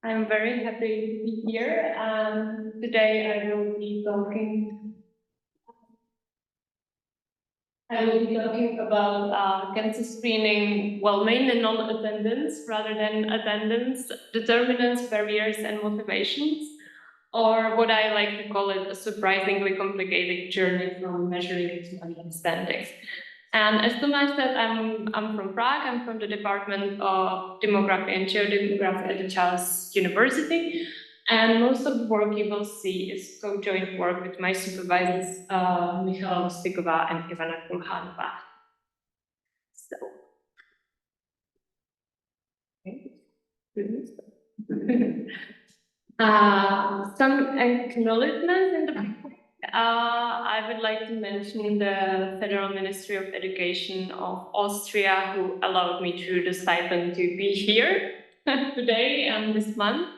I'm very happy to be here. Today I will be talking about cancer screening, well, mainly non-attendance rather than attendance, determinants, barriers, and motivations, or what I like to call it, a surprisingly complicated journey from measuring to understanding. And as Tomáš said, I'm from Prague. I'm from the Department of Demography and Geodemography at the Charles University. And most of the work you will see is co-joint work with my supervisors, Michala Stiková and Ivana Kulhanová. So, some acknowledgements in the I would like to mention the Federal Ministry of Education of Austria, who allowed me through the stipend to be here today and this month.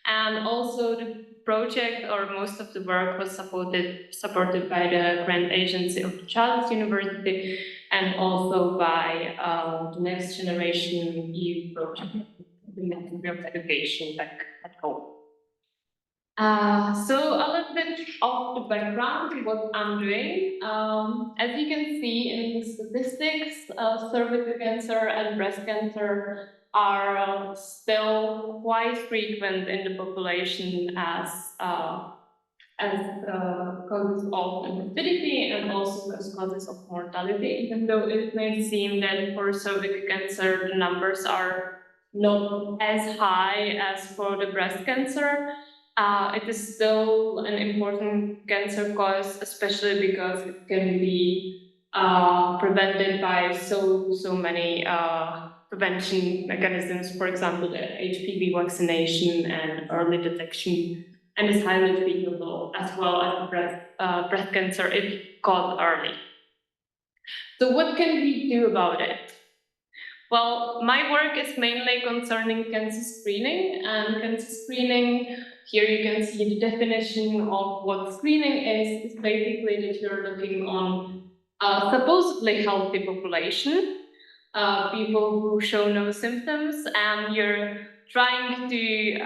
And also the project, or most of the work, was supported by the grant agency of the Charles University and also by the Next Generation EU project, the Ministry of Education back at home. So a little bit of the background to what I'm doing. As you can see in the statistics, cervical cancer and breast cancer are still quite frequent in the population as causes of infertility and also as causes of mortality, even though it may seem that for cervical cancer the numbers are not as high as for the breast cancer. It is still an important cancer cause, especially because it can be prevented by so many prevention mechanisms, for example, the HPV vaccination and early detection, and is highly treatable, as well as breast cancer if caught early. So what can we do about it? Well, my work is mainly concerning cancer screening, and cancer screening, here you can see the definition of what screening is basically that you're looking on supposedly healthy population, people who show no symptoms, and you're trying to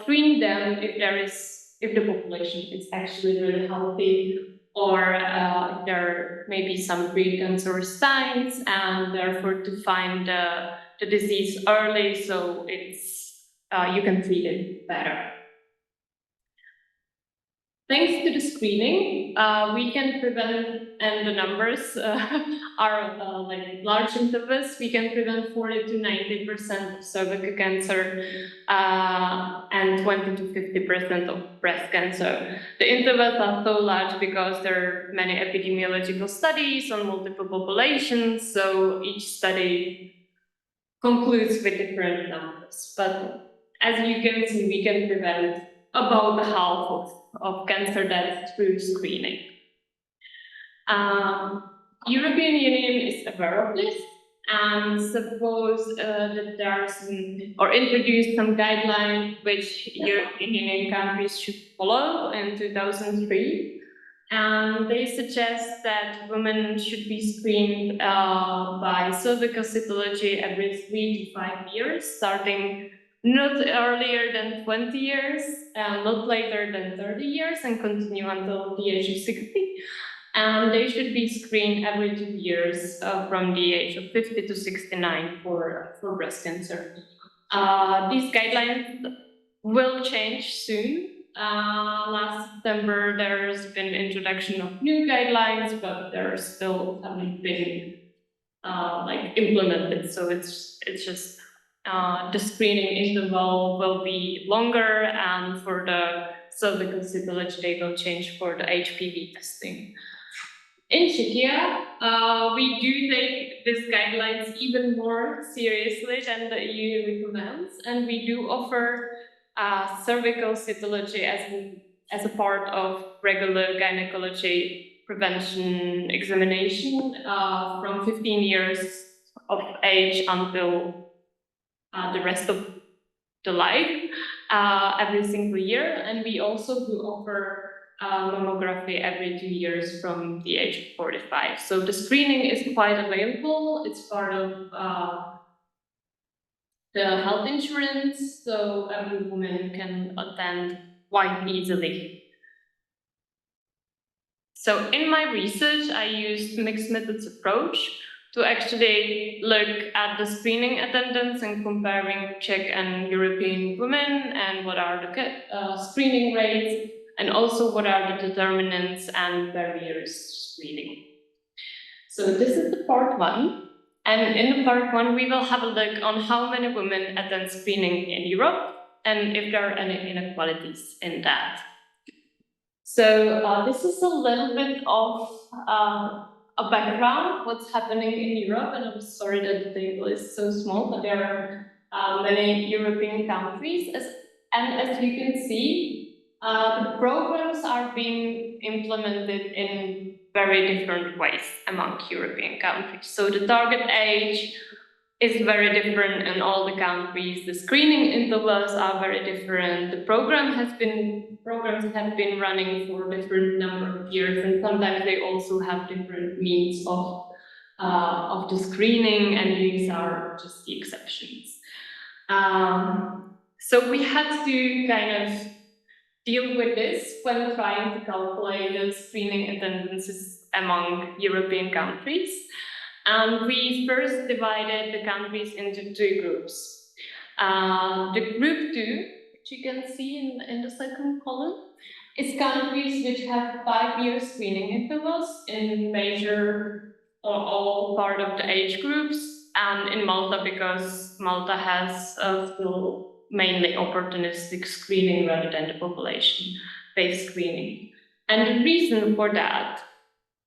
screen them if the population is actually really healthy, or if there may be some precancerous signs, and therefore to find the disease early so it's you can treat it better. Thanks to the screening, we can prevent, and the numbers are like large intervals, we can prevent 40 to 90% of cervical cancer and 20 to 50% of breast cancer. The intervals are so large because there are many epidemiological studies on multiple populations, so each study concludes with different numbers. But as you can see, we can prevent about half of cancer deaths through screening. European Union is aware of this and suppose that there are some, or introduced some guidelines which European Union countries should follow in 2003. And they suggest that women should be screened by cervical cytology every 3 to 5 years, starting not earlier than 20 years, not later than 30 years, and continue until the age of 60. And they should be screened every 2 years from the age of 50 to 69 for breast cancer. These guidelines will change soon. Last September, there's been introduction of new guidelines, but there still haven't been implemented. So it's just the screening interval will be longer, and for the cervical cytology, they will change for the HPV testing. In Czechia, we do take these guidelines even more seriously than the EU recommends, and we do offer cervical cytology as a part of regular gynecology prevention examination from 15 years of age until the rest of the life, every single year. And we also do offer mammography every 2 years from the age of 45. So the screening is quite available. It's part of the health insurance, so every woman can attend quite easily. So in my research, I used mixed methods approach to actually look at the screening attendance and comparing Czech and European women and what are the screening rates, and also what are the determinants and barriers to screening. So this is the part one. And in the part one, we will have a look on how many women attend screening in Europe and if there are any inequalities in that. So this is a little bit of a background, what's happening in Europe, and I'm sorry that the table is so small, but there are many European countries, and as you can see, the programs are being implemented in very different ways among European countries. So the target age is very different in all the countries. The screening intervals are very different. The programs have been running for a different number of years, and sometimes they also have different means of the screening, and these are just the exceptions. So we had to kind of deal with this when trying to calculate the screening attendances among European countries. And we first divided the countries into two groups. The group 2, which you can see in the second column, is countries which have 5-year screening intervals in major or all part of the age groups, and in Malta, because Malta has still mainly opportunistic screening rather than the population-based screening. And the reason for that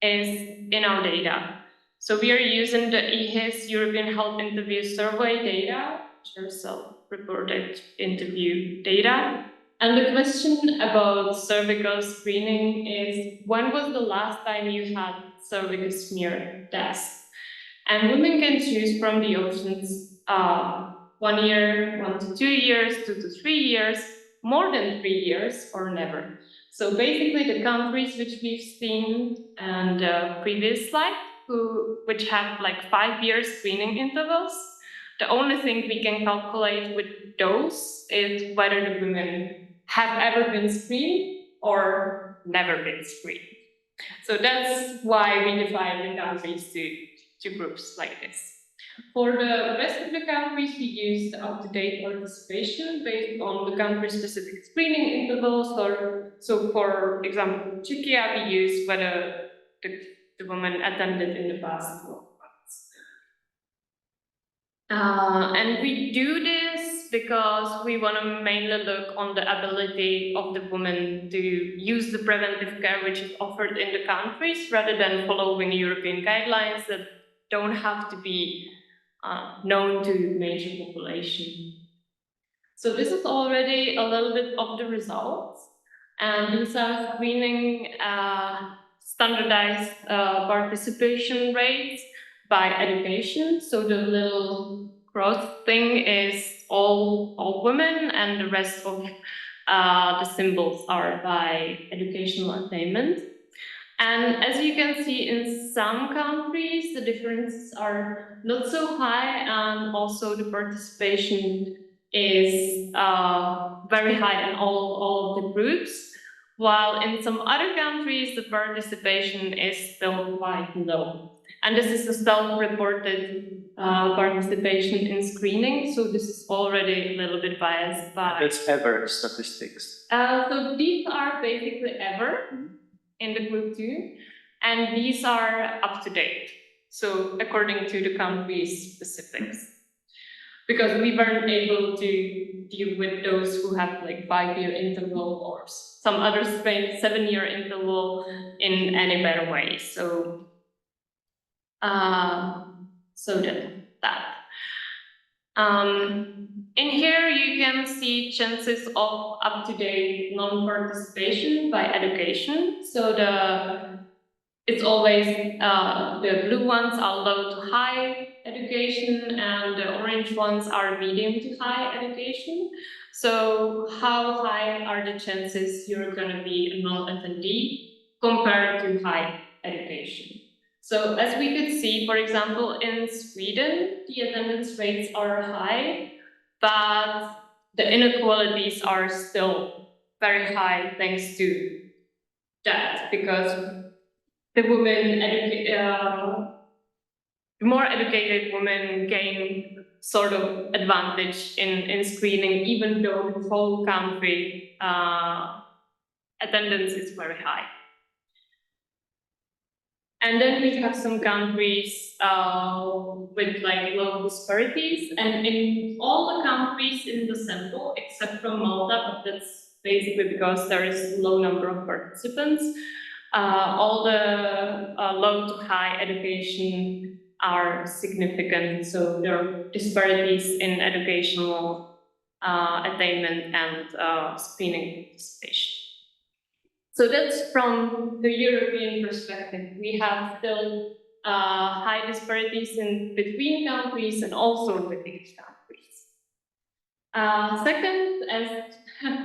is in our data. So we are using the EHIS European Health Interview Survey data, which are self-reported interview data. And the question about cervical screening is, when was the last time you had cervical smear test? And women can choose from the options 1 year, 1 to 2 years, 2 to 3 years, more than 3 years, or never. So basically the countries which we've seen in the previous slide, which have like 5-year screening intervals, the only thing we can calculate with those is whether the women have ever been screened or never been screened. So that's why we divide the countries to groups like this. For the rest of the countries, we used up-to-date participation based on the country-specific screening intervals. So for example, Czechia, we used whether the woman attended in the past 12 months. And we do this because we want to mainly look on the ability of the woman to use the preventive care which is offered in the countries, rather than following European guidelines that don't have to be known to major population. So this is already a little bit of the results, and these are screening standardized participation rates by education. So the little cross thing is all women, and the rest of the symbols are by educational attainment. And as you can see, in some countries, the differences are not so high, and also the participation is very high in all of the groups, while in some other countries, the participation is still quite low. And this is a self-reported participation in screening, so this is already a little bit biased by... That's ever statistics. So these are basically ever in the group 2, and these are up to date, so according to the country's specifics. Because we weren't able to deal with those who have like 5-year interval or some other 7-year interval in any better way. So that. In here you can see chances of up-to-date non-participation by education. So it's always the blue ones are low to high education, and the orange ones are medium to high education. So how high are the chances you're going to be a non-attendee compared to high education? So as we could see, for example, in Sweden, the attendance rates are high, but the inequalities are still very high thanks to that, because the more educated women gain sort of advantage in screening, even though the whole country attendance is very high. And then we have some countries with like low disparities, and in all the countries in the sample, except from Malta, but that's basically because there is low number of participants, all the low to high education are significant. So there are disparities in educational attainment and screening participation. So that's from the European perspective. We have still high disparities in between countries and also within countries. Second, as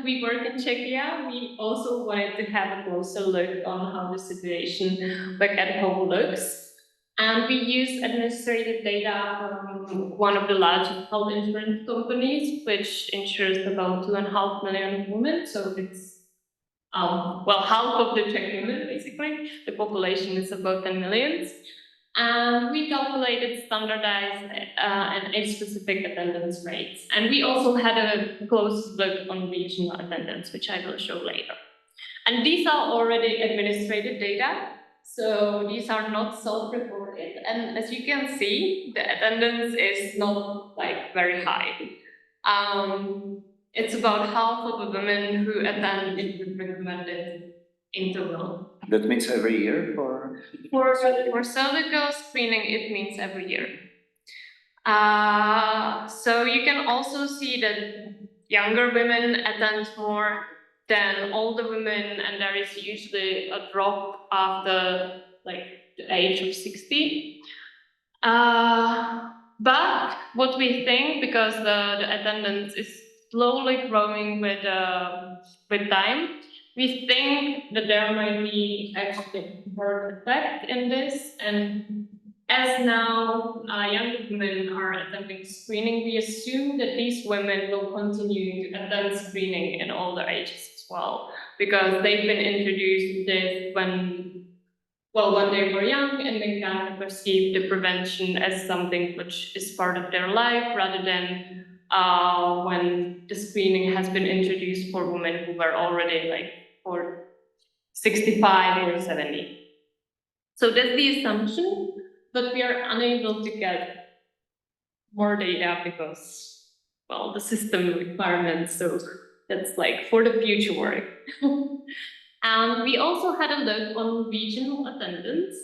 we work in Czechia, we also wanted to have a closer look on how the situation back at home looks. And we use administrative data from one of the largest health insurance companies, which insures about 2.5 million women. So it's well, half of the Czech women, basically. The population is about 10 million. And we calculated standardized and age-specific attendance rates. And we also had a close look on regional attendance, which I will show later. And these are already administrative data. So these are not self-reported. And as you can see, the attendance is not like very high. It's about half of the women who attend in the recommended interval. That means every year or? For cervical screening, it means every year. So you can also see that younger women attend more than older women, and there is usually a drop after like the age of 60. But what we think, because the attendance is slowly growing with time, we think that there might be actually more effect in this. And as now younger women are attending screening, we assume that these women will continue to attend screening in older ages as well, because they've been introduced to this when they were young, and they kind of perceive the prevention as something which is part of their life, rather than when the screening has been introduced for women who were already like for 65 or 70. So that's the assumption, but we are unable to get more data because, well, the system requirements, so that's like for the future work. And we also had a look on regional attendance.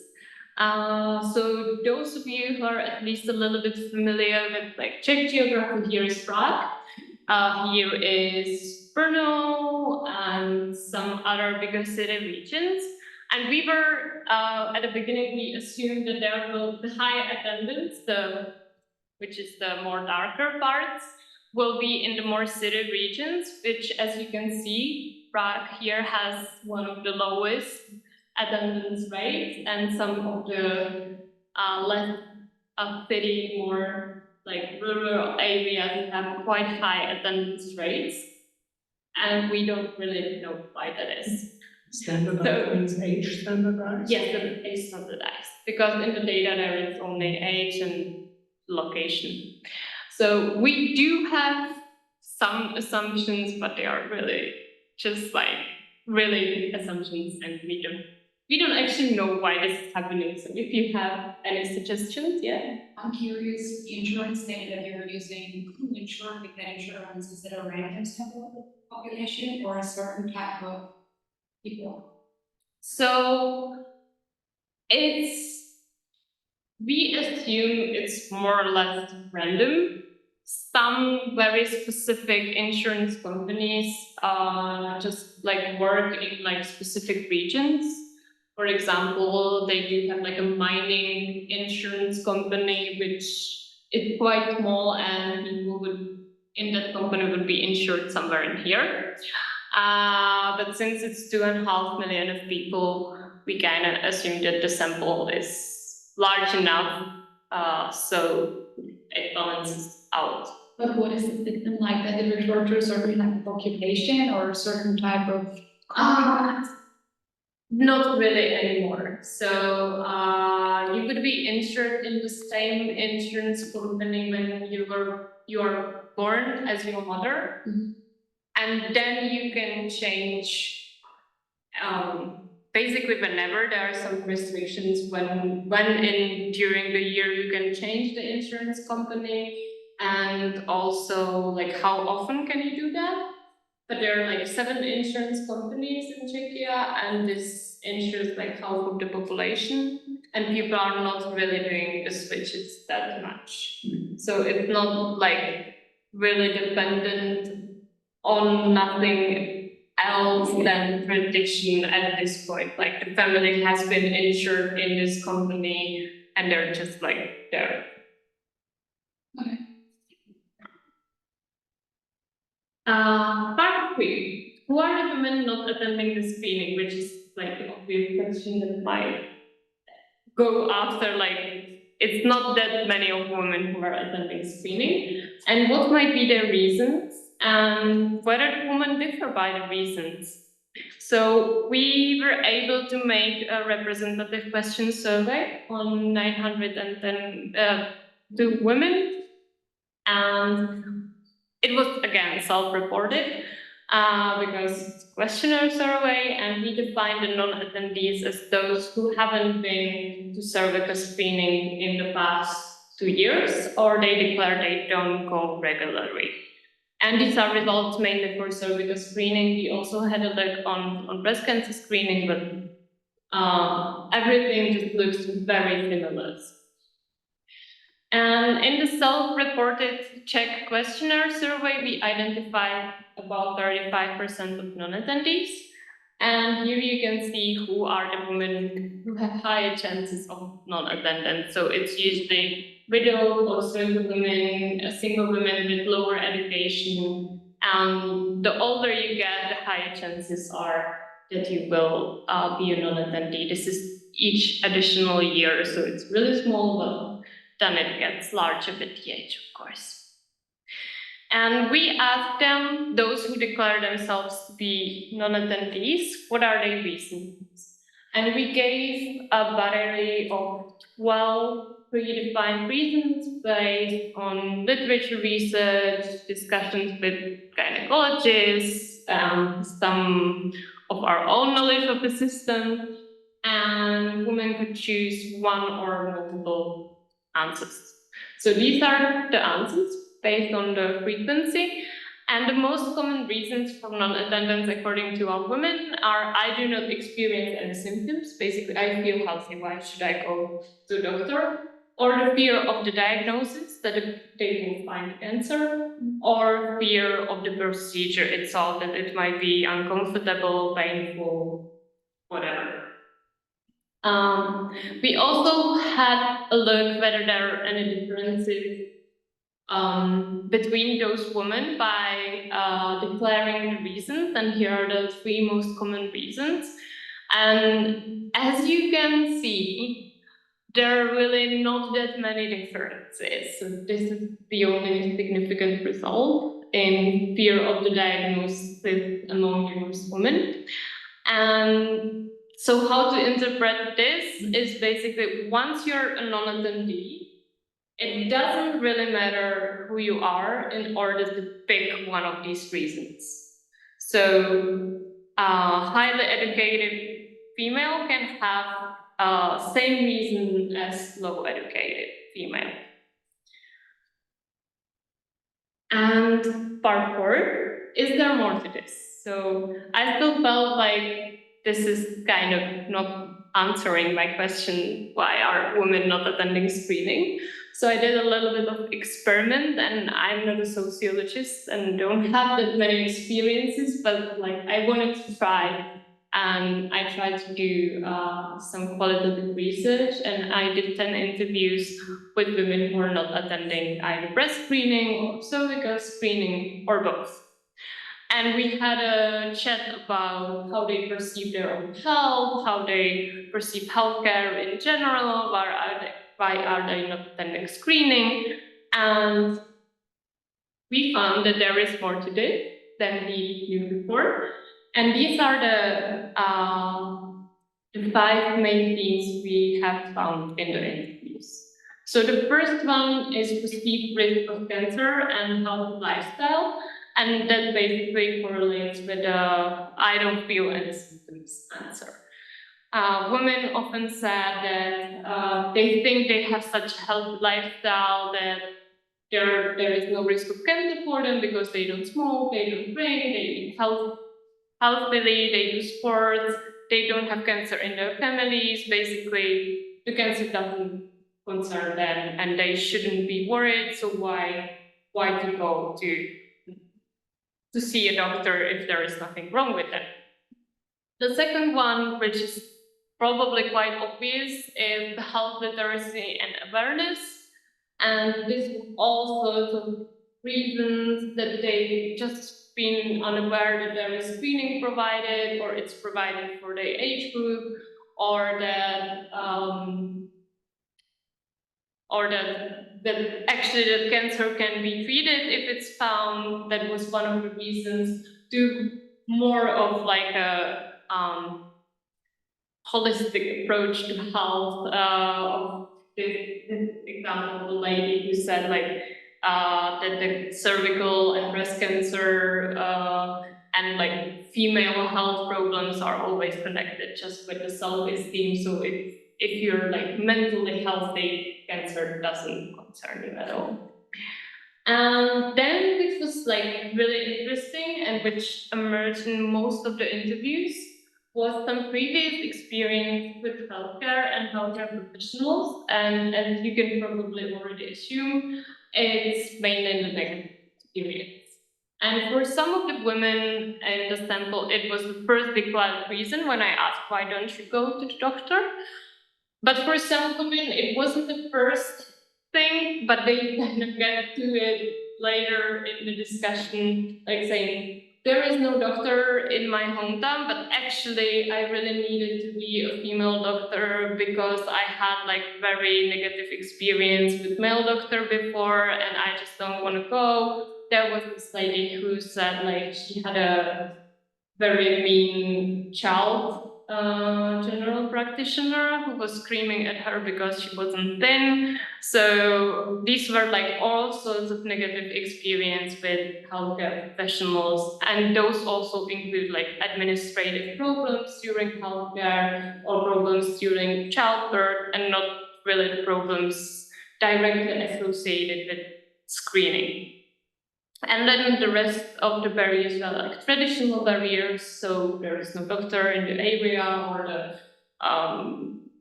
So those of you who are at least a little bit familiar with like Czech geography, here is Prague, here is Brno, and some other bigger city regions. And we were, at the beginning, we assumed that there will the high attendance, which is the more darker parts, will be in the more city regions, which, as you can see, Prague here has one of the lowest attendance rates, and some of the less city, more like rural areas have quite high attendance rates, and we don't really know why that is. Standardized means age standardized? Yes, the age standardized, because in the data there is only age and location. So we do have some assumptions, but they are really just like really assumptions, and we don't actually know why this is happening. So if you have any suggestions, yeah. I'm curious, the insurance data that you're using, insurance, that insurance, is it a random sample population or a certain type of people? So we assume it's more or less random. Some very specific insurance companies just like work in like specific regions. For example, they do have like a mining insurance company, which is quite small, and people in that company would be insured somewhere in here. But since it's 2.5 million of people, we kind of assume that the sample is large enough, so it balances out But what is the system like? Does it refer to a certain type of occupation or a certain type of contract? Not really anymore. So you could be insured in the same insurance company when you are born as your mother, and then you can change. Basically, whenever there are some restrictions, when during the year you can change the insurance company, and also like how often can you do that? But there are like 7 insurance companies in Czechia, and this insures like half of the population, and people are not really doing the switches that much. So it's not like really dependent on nothing else than tradition at this point. Like the family has been insured in this company, and they're just like there. Okay. Part 3. Who are the women not attending the screening? Which is like the obvious question that might go after, like, it's not that many of women who are attending screening. And what might be their reasons? And whether women differ by the reasons. So we were able to make a representative question survey on 910 women. And it was, again, self-reported because it's a questionnaire survey, and we defined the non-attendees as those who haven't been to cervical screening in the past 2 years, or they declare they don't go regularly. And these are results mainly for cervical screening. We also had a look on breast cancer screening, but everything just looks very similar. And in the self-reported Czech questionnaire survey, we identified about 35% of non-attendees. And here you can see who are the women who have higher chances of non-attendance. So it's usually widow or single women, single women with lower education. And the older you get, the higher chances are that you will be a non-attendee. This is each additional year, so it's really small, but then it gets larger with the age, of course. And we asked them, those who declare themselves to be non-attendees, what are their reasons? And we gave a battery of 12 predefined reasons based on literature research, discussions with gynecologists, some of our own knowledge of the system, and women could choose one or multiple answers. So these are the answers based on the frequency. And the most common reasons for non-attendance according to our women are: I do not experience any symptoms. Basically, I feel healthy, why should I go to the doctor? Or the fear of the diagnosis, that they will find cancer, or fear of the procedure itself, that it might be uncomfortable, painful, whatever. We also had a look whether there are any differences between those women by declaring the reasons, and here are the 3 most common reasons. And as you can see, there are really not that many differences. So this is the only significant result in fear of the diagnosis among those women. And so how to interpret this is basically, once you're a non-attendee, it doesn't really matter who you are in order to pick one of these reasons. So a highly educated female can have same reason as low educated female. And part 4, is there more to this? So I still felt like this is kind of not answering my question, why are women not attending screening? So I did a little bit of experiment, and I'm not a sociologist and don't have that many experiences, but like I wanted to try. And I tried to do some qualitative research, and I did 10 interviews with women who are not attending either breast screening or cervical screening or both. And we had a chat about how they perceive their own health, how they perceive healthcare in general, why are they not attending screening. And we found that there is more to this than we knew before. And these are the 5 main themes we have found in the interviews. So the first one is perceived risk of cancer and health lifestyle. And that basically correlates with the I don't feel any symptoms answer. Women often said that they think they have such a healthy lifestyle that there is no risk of cancer for them because they don't smoke, they don't drink, they eat healthily, they do sports, they don't have cancer in their families. Basically, the cancer doesn't concern them and they shouldn't be worried. So why to go to see a doctor if there is nothing wrong with them? The second one, which is probably quite obvious, is the health literacy and awareness. And this is all sorts of reasons that they've just been unaware that there is screening provided, or it's provided for their age group, or that actually that cancer can be treated if it's found. That was one of the reasons to more of like a holistic approach to health. This example of a lady who said like that the cervical and breast cancer and like female health problems are always connected just with the self-esteem. So if you're like mentally healthy, cancer doesn't concern you at all. And then this was like really interesting and which emerged in most of the interviews was some previous experience with healthcare and healthcare professionals. And as you can probably already assume, it's mainly the negative experience. And for some of the women in the sample, it was the first declared reason when I asked, why don't you go to the doctor? But for some women, it wasn't the first thing, but they kind of get to it later in the discussion, like saying, there is no doctor in my hometown, but actually I really needed to be a female doctor because I had like very negative experience with male doctor before and I just don't want to go. There was this lady who said like she had a very mean child general practitioner who was screaming at her because she wasn't thin. So these were like all sorts of negative experience with healthcare professionals, and those also include like administrative problems during healthcare or problems during childbirth, and not really the problems directly associated with screening. And then the rest of the barriers were like traditional barriers, so there is no doctor in the area, or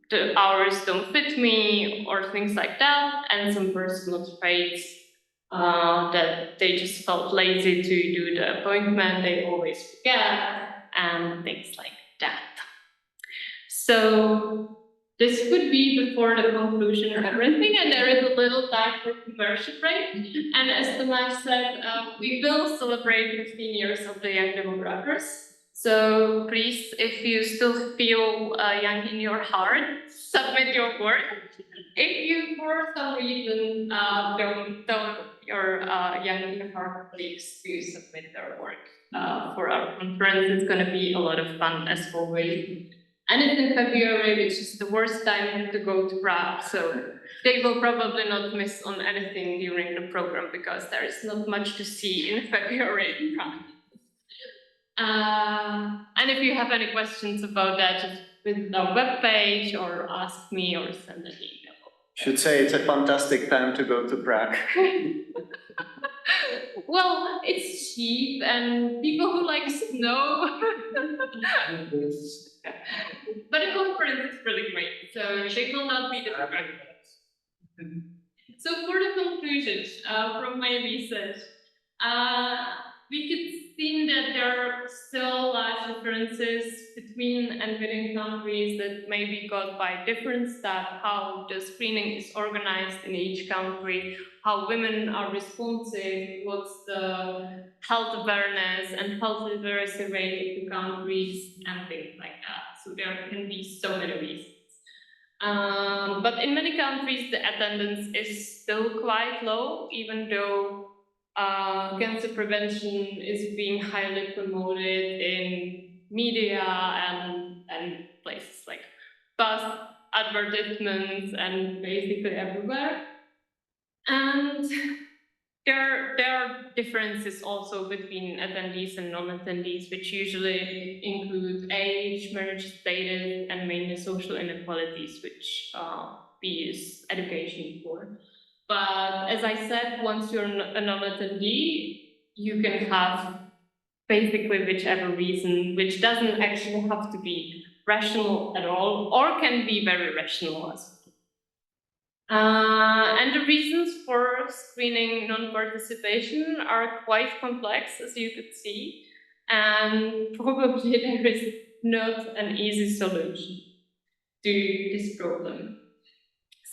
the hours don't fit me, or things like that, and some personal traits that they just felt lazy to do the appointment, they always forget, and things like that. So this could be before the conclusion of everything, and there is a little time for commercial break. And as Tomáš said, we will celebrate 15 years of the young demographers. So please, if you still feel young in your heart, submit your work. If you, for some reason, don't tell your young in heart colleagues to submit their work for our conference, it's going to be a lot of fun as always. And it's in February, which is the worst time to go to Prague, so they will probably not miss on anything during the program because there is not much to see in February in Prague. And if you have any questions about that, just visit our webpage or ask me or send an email. Should say it's a fantastic time to go to Prague. Well, it's cheap and people who like snow. But the conference is really great, so they will not be disappointed. So for the conclusion from my research, we could see that there are still large differences between and within countries that may be caused by different staff, how the screening is organized in each country, how women are responsive, what's the health awareness and health literacy rate in the countries, and things like that. So there can be so many reasons. But in many countries, the attendance is still quite low, even though cancer prevention is being highly promoted in media and places like bus advertisements and basically everywhere. And there are differences also between attendees and non-attendees, which usually include age, marriage status, and mainly social inequalities, which we use education for. But as I said, once you're a non-attendee, you can have basically whichever reason, which doesn't actually have to be rational at all, or can be very rational as well. And the reasons for screening non-participation are quite complex, as you could see, and probably there is not an easy solution to this problem.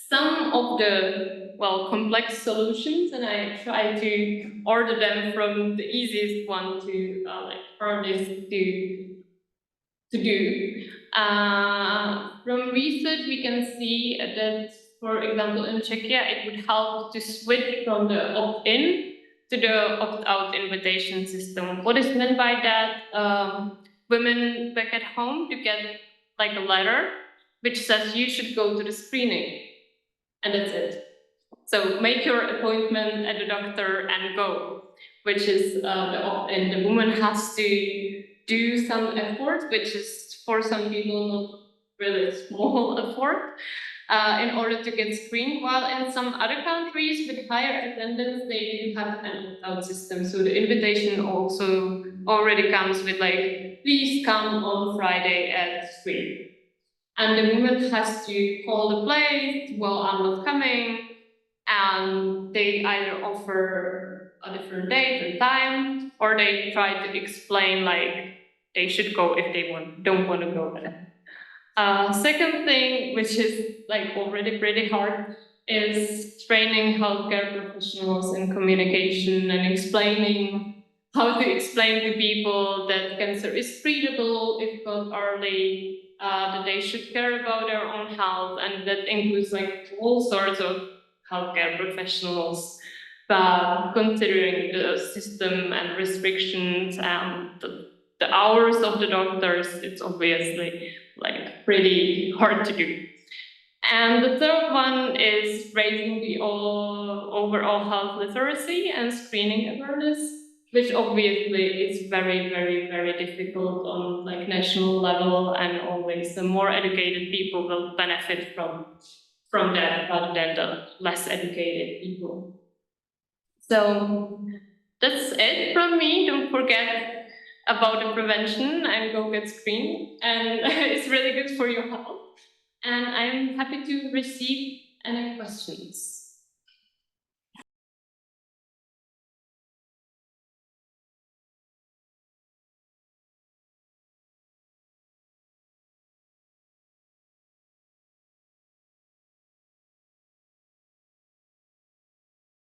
Some of the, well, complex solutions, and I try to order them from the easiest one to like hardest to do. From research, we can see that, for example, in Czechia, it would help to switch from the opt-in to the opt-out invitation system. What is meant by that? Women back at home to get like a letter which says you should go to the screening, and that's it. So make your appointment at the doctor and go, which is the opt-in. The woman has to do some effort, which is for some people not really small effort, in order to get screened, while in some other countries with higher attendance, they do have an opt-out system. So the invitation also already comes with like, please come on Friday at 3. And the woman has to call the place, well, I'm not coming, and they either offer a different date and time, or they try to explain like they should go if they don't want to go there. Second thing, which is like already pretty hard, is training healthcare professionals in communication and explaining how to explain to people that cancer is treatable if caught early, that they should care about their own health, and that includes like all sorts of healthcare professionals, but considering the system and restrictions and the hours of the doctors, it's obviously like pretty hard to do. And the third one is raising the overall health literacy and screening awareness, which obviously is very, very, very difficult on like national level, and always the more educated people will benefit from that rather than the less educated people. So that's it from me. Don't forget about the prevention and go get screened, and it's really good for your health. And I'm happy to receive any questions.